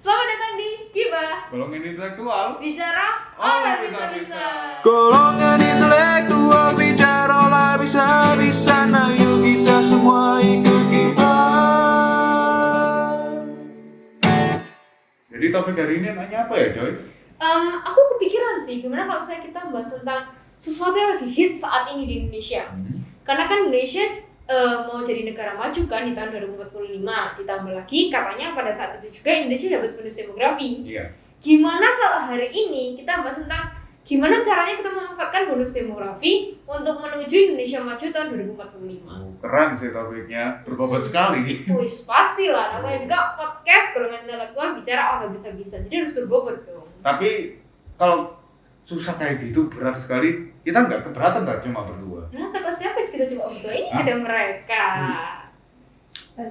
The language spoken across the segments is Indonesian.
Selamat datang di Gibah, Golongan intelektual bicara olah bisa-bisa. Golongan intelektual bicara olah bisa-bisa. Nah yuk kita semua ikut kita. Jadi topik hari ini nanya apa ya, Joy? Aku kepikiran sih, gimana kalau saya kita bahas tentang sesuatu yang lagi hit saat ini di Indonesia. Karena kan Indonesia mau jadi negara maju kan di tahun 2045. Ditambah lagi katanya pada saat itu juga Indonesia dapat bonus demografi. Iya. Gimana kalau hari ini kita bahas tentang gimana caranya kita memanfaatkan bonus demografi untuk menuju Indonesia maju tahun 2045. Keren sih topiknya, berbobot sekali. Wis pastilah, namanya juga podcast golongan intelektual bicara olah bisa-bisa. Jadi harus berbobot dong. Tapi kalau susah kayak gitu, berat sekali, kita nggak keberatan nggak cuma berdua. Nah, kata siapa kita coba berdua? Ini Hah? ada mereka.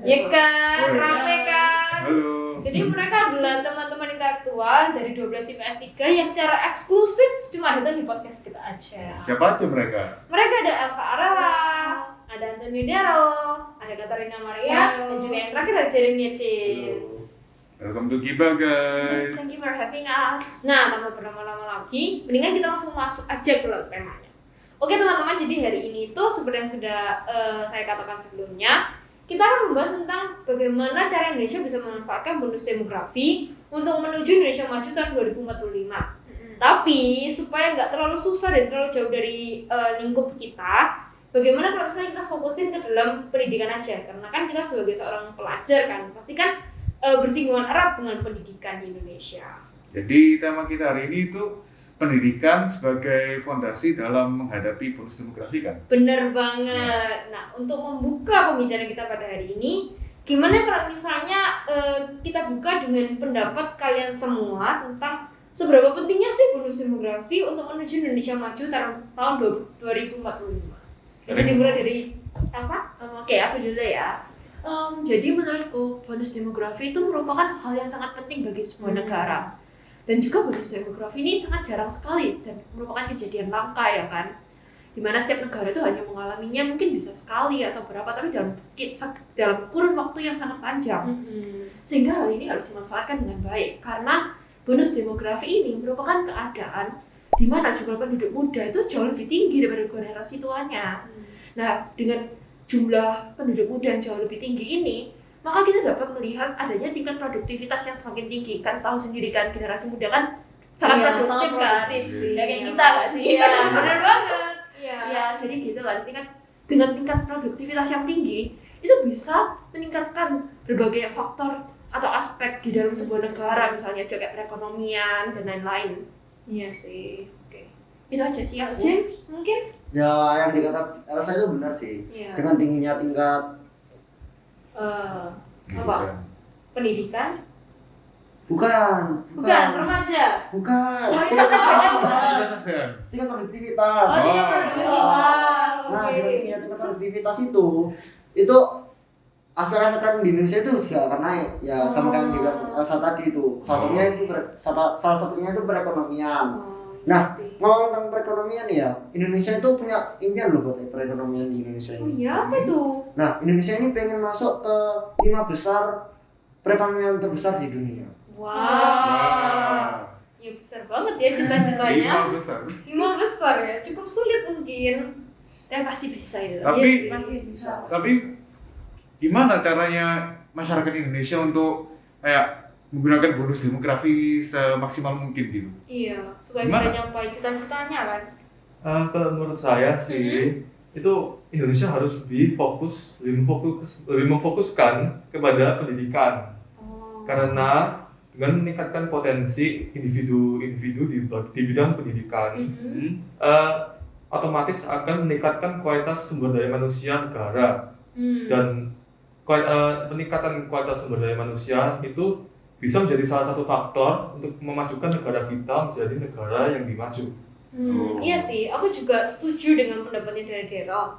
Ya kan, Oh, iya. rame kan. Halo. Jadi mereka adalah teman-teman intelektual dari 12 IPS 3 yang secara eksklusif cuma datang di podcast kita aja. Siapa aja mereka? Mereka ada Elsa Arela, ada Antonio Dero, ada Katarina Maria, dan juga yang terakhir ada Jeremy James. Welcome to Gibah, guys. Thank you for having us. Nah, tanpa berlama-lama lagi, mendingan kita langsung masuk aja ke temanya. Oke teman-teman, jadi hari ini tuh seperti yang sudah saya katakan sebelumnya, kita akan membahas tentang bagaimana cara Indonesia bisa memanfaatkan bonus demografi untuk menuju Indonesia maju tahun 2045. Tapi supaya nggak terlalu susah dan terlalu jauh dari lingkup kita, bagaimana kalau misalnya kita fokusin ke dalam pendidikan aja? Karena kan kita sebagai seorang pelajar kan, pasti kan bersinggungan erat dengan pendidikan di Indonesia. Jadi tema kita hari ini itu pendidikan sebagai fondasi dalam menghadapi bonus demografi kan? Bener banget. Nah, untuk membuka pembicaraan kita pada hari ini, gimana kalau misalnya kita buka dengan pendapat kalian semua tentang seberapa pentingnya sih bonus demografi untuk menuju Indonesia maju tahun 2045? Bisa dimulai dari Elsa? Oke, aku dulu ya. Jadi menurutku bonus demografi itu merupakan hal yang sangat penting bagi sebuah negara. Dan juga bonus demografi ini sangat jarang sekali dan merupakan kejadian langka ya kan. Dimana setiap negara itu hanya mengalaminya mungkin bisa sekali atau berapa, tapi dalam kurun waktu yang sangat panjang. Sehingga hal ini harus dimanfaatkan dengan baik. Karena bonus demografi ini merupakan keadaan di mana jumlah penduduk muda itu jauh lebih tinggi daripada generasi tuanya. Nah, dengan jumlah penduduk muda yang jauh lebih tinggi ini, maka kita dapat melihat adanya tingkat produktivitas yang semakin tinggi. Kan tahu sendiri kan, generasi muda kan sangat produktif kan. sih. Ya kayak kita nggak sih? Iya, bener banget. Ya, jadi gitu kan. Dengan tingkat produktivitas yang tinggi, itu bisa meningkatkan berbagai faktor atau aspek di dalam sebuah negara, misalnya juga perekonomian dan lain-lain. Iya sih. Oke. Itu aja sih aku. James mungkin? Ya, yang dikata Elsa itu benar sih. Iya. Dengan tingginya tingkat Apa? Pendidikan? bukan Remaja. bukan Kualitas SDM. tingkat produktivitas. Oh, tingkat Oh. produktivitas. Nah, Oke. dengan tingginya tingkat produktivitas itu aspek-aspek di Indonesia itu juga akan naik ya, sama kayak yang dibilang Elsa tadi itu. Salah satunya itu perekonomian. Nah, ngomong tentang perekonomian ya, Indonesia itu punya impian loh buat perekonomian di Indonesia Oh ini. iya, apa itu? Nah, Indonesia ini pengen masuk ke 5 besar perekonomian terbesar di dunia. Wow. Ya besar banget ya cita-citanya. 5 besar. 5 besar ya, cukup sulit mungkin. Dan pasti bisa itu. Tapi- Iya sih, pasti bisa. Tapi gimana caranya masyarakat Indonesia untuk kayak menggunakan bonus demografi semaksimal mungkin gitu? Iya, supaya Gimana? bisa nyampai cita-citanya kan. Kalau menurut saya sih itu Indonesia harus lebih memfokuskan kepada pendidikan, Oh. karena dengan meningkatkan potensi individu-individu di bidang pendidikan, otomatis akan meningkatkan kualitas sumber daya manusia negara. Dan peningkatan kualitas sumber daya manusia itu bisa menjadi salah satu faktor untuk memajukan negara kita menjadi negara yang dimaju. Iya sih, aku juga setuju dengan pendapatnya dari Daryl.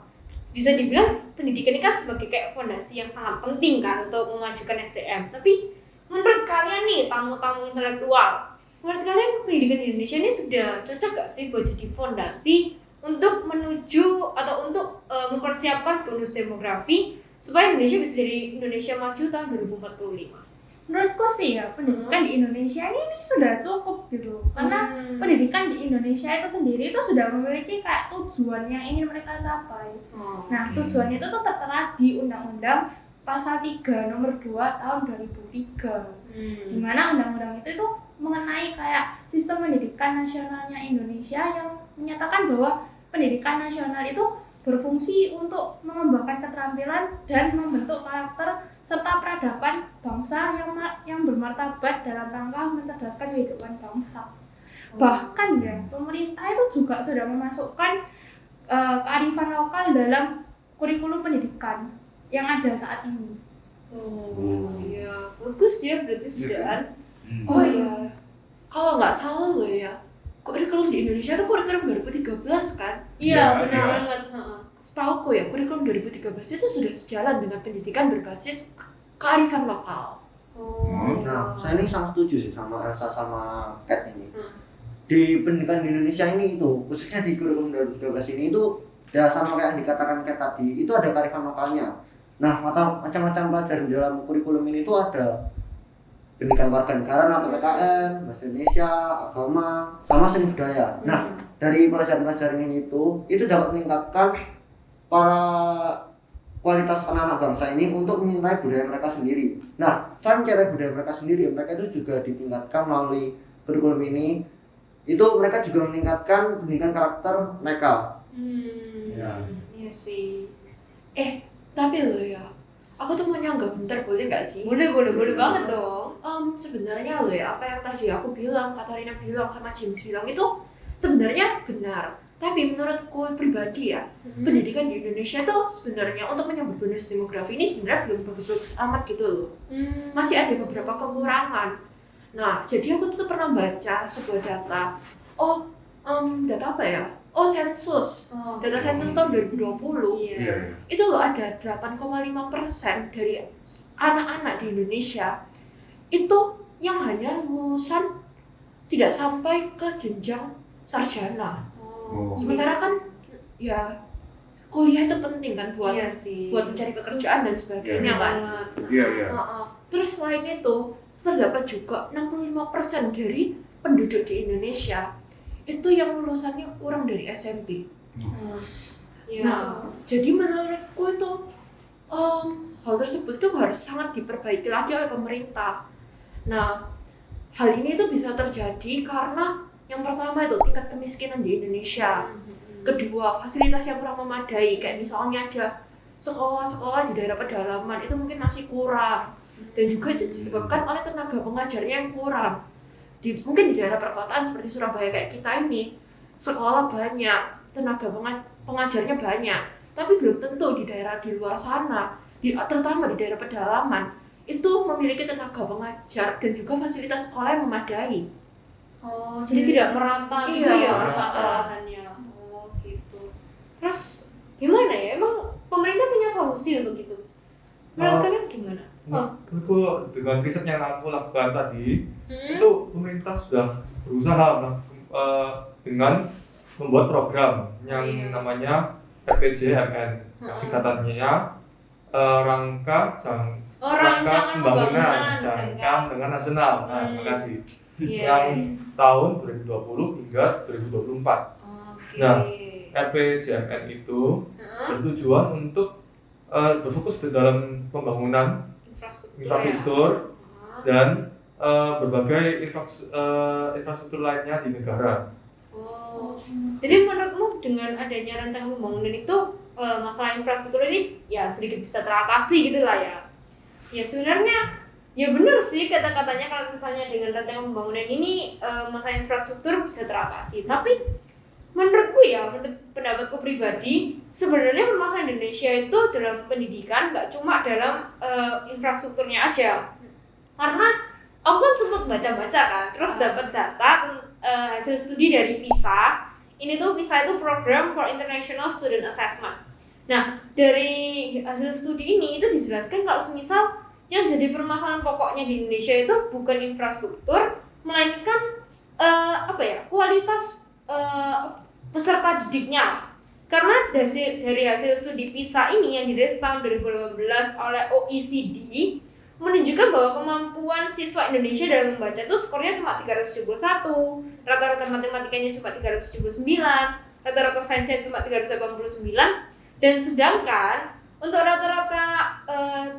Bisa dibilang pendidikan ini kan sebagai kayak fondasi yang sangat penting kan untuk memajukan SDM. Tapi menurut kalian nih, tamu-tamu intelektual, menurut kalian pendidikan di Indonesia ini sudah cocok gak sih buat jadi fondasi untuk menuju atau untuk mempersiapkan bonus demografi supaya Indonesia bisa jadi Indonesia maju tahun 2045? menurutku sih ya pendidikan di Indonesia ini sudah cukup gitu, karena pendidikan di Indonesia itu sendiri itu sudah memiliki kayak tujuan yang ingin mereka capai. Nah, tujuan itu tuh tertera di Undang-Undang Pasal 3 Nomor 2 Tahun 2003. Di mana undang-undang itu mengenai kayak sistem pendidikan nasionalnya Indonesia yang menyatakan bahwa pendidikan nasional itu berfungsi untuk mengembangkan keterampilan dan membentuk karakter serta peradaban bangsa yang bermartabat dalam rangka mencerdaskan kehidupan bangsa. Bahkan ya, pemerintah itu juga sudah memasukkan kearifan lokal dalam kurikulum pendidikan yang ada saat ini. Iya, bagus ya berarti sudah. Oh iya, kalau nggak salah loh ya, kurikulum di Indonesia itu kurikulum 2013 kan? Iya, Iya, benar iya. banget. Setauku ya, kurikulum 2013 itu sudah sejalan dengan pendidikan berbasis kearifan lokal. Nah, saya ini sangat setuju sih sama Elsa sama Kat ini. Di pendidikan di Indonesia ini itu, khususnya di kurikulum 2013 ini itu ya sama kayak yang dikatakan Kat tadi, itu ada kearifan lokalnya. Nah, macam-macam pelajaran dalam kurikulum ini itu ada pendidikan warganegaraan atau PKN, bahasa Indonesia, agama, sama seni budaya. Nah, dari pelajaran-pelajaran ini itu dapat meningkatkan para kualitas anak-anak bangsa ini untuk mencintai budaya mereka sendiri. Nah, selain mencintai budaya mereka sendiri, mereka itu juga ditingkatkan melalui kurikulum ini. Itu mereka juga meningkatkan pendidikan karakter mereka. Ya. Iya sih. Tapi loh ya, aku tuh mau nyanggah bentar, boleh nggak sih? Boleh banget dong. Sebenarnya loh ya, apa yang tadi aku bilang, Katarina bilang, sama James bilang itu sebenarnya benar. Tapi menurutku pribadi ya, pendidikan di Indonesia tuh sebenarnya untuk menyambut bonus demografi ini sebenarnya belum bagus-bagus amat gitu loh. Masih ada beberapa kekurangan. Nah, jadi aku tuh pernah baca sebuah data. Data apa ya? Sensus. Data sensus tahun 2020. Iya. Itu loh ada 8,5% dari anak-anak di Indonesia itu yang hanya lulusan tidak sampai ke jenjang sarjana. Sementara kan ya kuliah itu penting kan buat Iya sih. buat mencari pekerjaan dan sebagainya kan. Iya. Terus selain itu terdapat juga 65% dari penduduk di Indonesia itu yang lulusannya kurang dari SMP. Iya. Nah, jadi menurutku itu hal tersebut itu harus sangat diperbaiki lagi oleh pemerintah. Nah, hal ini itu bisa terjadi karena yang pertama itu tingkat kemiskinan di Indonesia. Kedua, fasilitas yang kurang memadai, kayak misalnya aja sekolah-sekolah di daerah pedalaman itu mungkin masih kurang. Dan juga itu disebabkan oleh tenaga pengajarnya yang kurang. Mungkin di daerah perkotaan seperti Surabaya kayak kita ini, sekolah banyak, tenaga pengajarnya banyak, tapi belum tentu di daerah di luar sana, terutama di daerah pedalaman, itu memiliki tenaga pengajar dan juga fasilitas sekolah yang memadai. Jadi tidak merata gitu Iya, ya merata. permasalahannya. Gitu. Terus gimana ya? Emang pemerintah punya solusi untuk itu? Menurut kalian gimana? Menurutku dengan riset yang aku lakukan tadi, itu pemerintah sudah berusaha dengan membuat program yang namanya RPJMN, singkatannya Rancangan Pembangunan Jangka Menengah Nasional. Nah, terima kasih. Yang tahun 2020 hingga 2024. Nah, RPJMN itu bertujuan untuk berfokus di dalam pembangunan infrastruktur dan berbagai infrastruktur lainnya di negara. Jadi menurutmu dengan adanya rancangan pembangunan itu masalah infrastruktur ini ya sedikit bisa teratasi gitu lah ya? Ya sebenarnya ya benar sih kata-katanya kalau misalnya dengan rancangan pembangunan ini masalah infrastruktur bisa teratasi. Tapi menurutku ya, menurut pendapatku pribadi, sebenarnya permasalahan Indonesia itu dalam pendidikan nggak cuma dalam infrastrukturnya aja. Karena aku kan sempat baca-baca kan, terus dapat data hasil studi dari PISA. Ini tuh PISA itu Program for International Student Assessment. Nah, dari hasil studi ini itu dijelaskan kalau semisal yang jadi permasalahan pokoknya di Indonesia itu bukan infrastruktur, melainkan kualitas peserta didiknya. Karena dari hasil studi PISA ini yang dirilis tahun 2018 oleh OECD menunjukkan bahwa kemampuan siswa Indonesia dalam membaca itu skornya cuma 371, rata-rata matematikanya cuma 379, rata-rata sainsnya cuma 389, dan sedangkan untuk rata-rata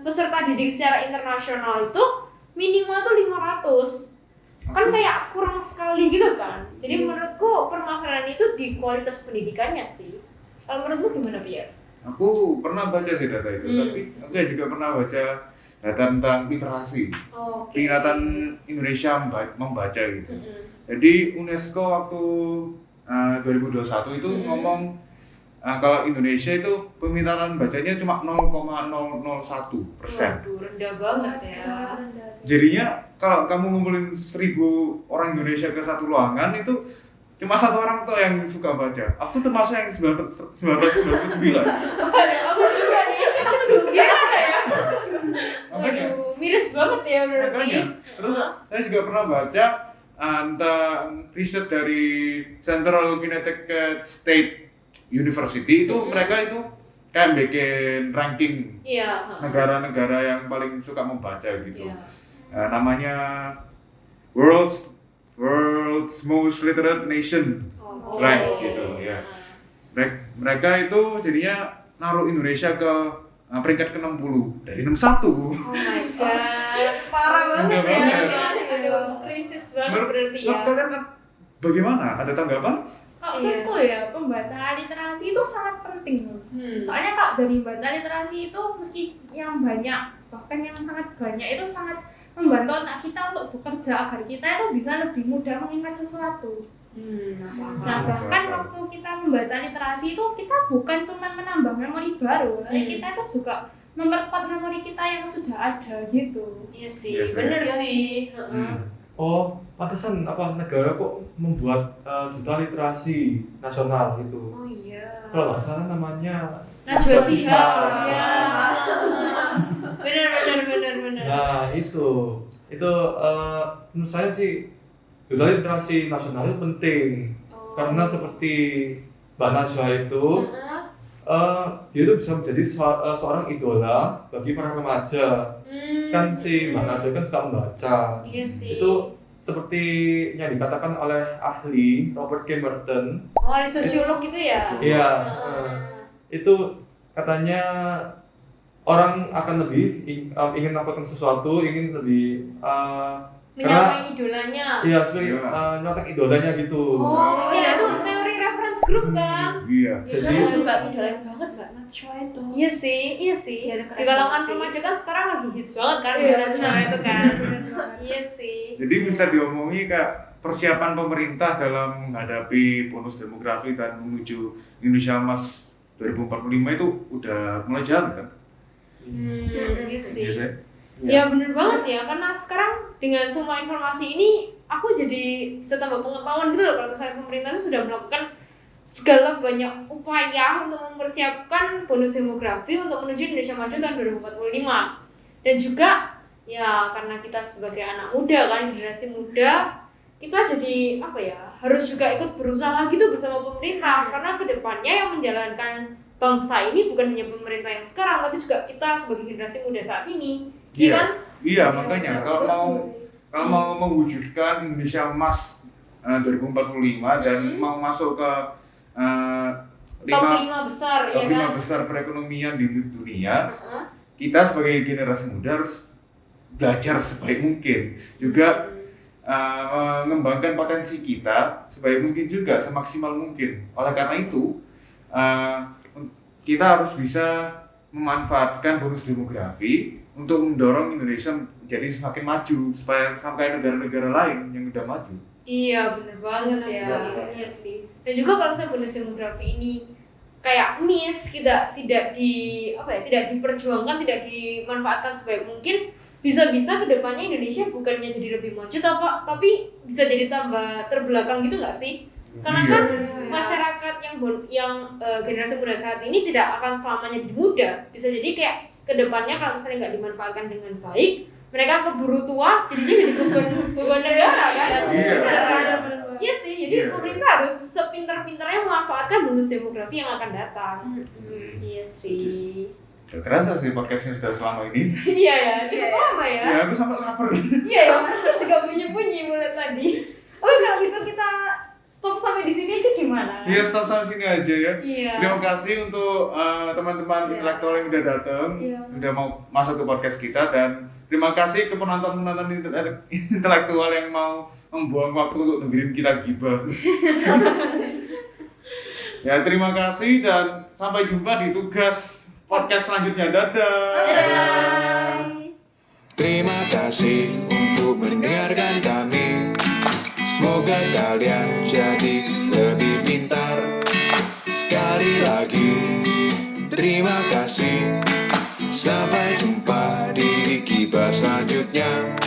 peserta didik secara internasional itu minimal tuh 500. Kan kayak kurang sekali gitu kan. Jadi menurutku permasalahan itu di kualitas pendidikannya sih. Kalau menurutmu gimana, Pierre? Aku pernah baca sih data itu, tapi aku juga pernah baca data tentang literasi, peringatan Indonesia membaca gitu. Jadi UNESCO waktu 2021 itu ngomong kalau Indonesia itu peminatan bacanya cuma 0,001%. Waduh, rendah banget ya. Jadinya kalau kamu ngumpulin 1000 orang Indonesia ke satu ruangan itu cuma satu orang tuh yang suka baca. Aku termasuk yang 999. Aku juga nih, aku juga biasa ya. Makanya, Waduh, miris banget ya berarti. makanya. Terus saya juga pernah baca tentang riset dari Central Connecticut State University itu mereka itu kan bikin ranking negara-negara yang paling suka membaca gitu. Namanya World's Most Literate Nation, rank gitu ya. Mereka itu jadinya naruh Indonesia ke peringkat ke-60 dari 61. Oh my god, parah banget ya. Aduh, krisis banget berarti ya. Menurut kalian bagaimana? Ada tanggapan? Kalau menurutku ya, pembacaan literasi itu sangat penting loh. Soalnya Kak, dari baca literasi itu meski yang banyak, bahkan yang sangat banyak itu sangat membantu otak kita untuk bekerja agar kita itu bisa lebih mudah mengingat sesuatu. Nah, bahkan waktu kita membaca literasi itu kita bukan cuma menambah memori baru, tapi kita itu juga memperkuat memori kita yang sudah ada gitu. Iya sih, bener sih. Oh, pantesan apa negara kok membuat duta literasi nasional gitu. Oh iya. Kalau nggak salah namanya Najwa Shihab. Ya. Bener. Nah itu menurut saya sih duta literasi nasional itu penting karena seperti Mbak Najwa itu dia itu bisa menjadi seorang idola bagi para remaja. Kan si Mbak Najwa kan suka membaca. Iya sih. Itu seperti yang dikatakan oleh ahli Robert K. Merton. Oh, ahli sosiolog gitu ya? Iya. Itu katanya orang akan lebih ingin melakukan sesuatu, ingin lebih menyapai idolanya. Iya, seperti nyontek idolanya gitu. Oh, iya itu teori reference group kan? Iya. Jadi juga idolain banget Mbak Najwa itu. Iya sih. Di kalangan remaja kan sekarang lagi hits banget kan Mbak Najwa itu kan. Iya sih. Jadi bisa diomongi kayak persiapan pemerintah dalam menghadapi bonus demografi dan menuju Indonesia Emas 2045 itu udah mulai jalan kan? Iya sih. Iya, Ya bener banget ya, karena sekarang dengan semua informasi ini aku jadi bisa tambah pengetahuan gitu loh kalau misalnya pemerintah itu sudah melakukan segala banyak upaya untuk mempersiapkan bonus demografi untuk menuju Indonesia Maju tahun 2045. Dan juga ya karena kita sebagai anak muda kan, generasi muda, kita jadi harus juga ikut berusaha gitu bersama pemerintah karena kedepannya yang menjalankan bangsa ini bukan hanya pemerintah yang sekarang tapi juga kita sebagai generasi muda saat ini. Iya kan? Iya, makanya kalau mau mewujudkan Indonesia Emas 2045 dan mau masuk ke top 5 besar top ya 5 kan? besar perekonomian di dunia, kita sebagai generasi muda harus belajar sebaik mungkin, juga mengembangkan potensi kita sebaik mungkin juga, semaksimal mungkin. Oleh karena itu kita harus bisa memanfaatkan bonus demografi untuk mendorong Indonesia menjadi semakin maju supaya sampai negara-negara lain yang udah maju. Iya bener banget ya. Iya sih. Dan juga kalau misalnya bonus demografi ini kayak miss, tidak diperjuangkan, tidak dimanfaatkan sebaik mungkin, bisa-bisa kedepannya Indonesia bukannya jadi lebih maju tapi bisa jadi tambah terbelakang gitu nggak sih? Karena kan masyarakat yang generasi muda saat ini tidak akan selamanya jadi muda, bisa jadi kayak kedepannya kalau misalnya nggak dimanfaatkan dengan baik, mereka keburu tua, jadinya jadi beban negara kan? Iya sih, jadi pemerintah harus sepintar-pintarnya memanfaatkan bonus demografi yang akan datang. Iya sih. Ya kerasa sih podcastnya sudah selama ini. Iya ya, cukup Iya. lama ya. Ya aku sampai lapar. Iya ya, aku juga bunyi-bunyi mulai tadi. Oke, kalau gitu kita stop sampai di sini aja gimana? Iya, stop sampai sini aja ya. Iya. Terima kasih untuk teman-teman Iya. intelektual yang udah datang, Iya. udah mau masuk ke podcast kita, dan terima kasih ke penonton-penonton intelektual yang mau membuang waktu untuk dengerin kita gibah. Ya, terima kasih dan sampai jumpa di tugas podcast selanjutnya. Dadah. Bye. Terima kasih untuk mendengarkan kami. Semoga kalian jadi lebih pintar. Sekali lagi, terima kasih. Sampai jumpa di Gibah selanjutnya.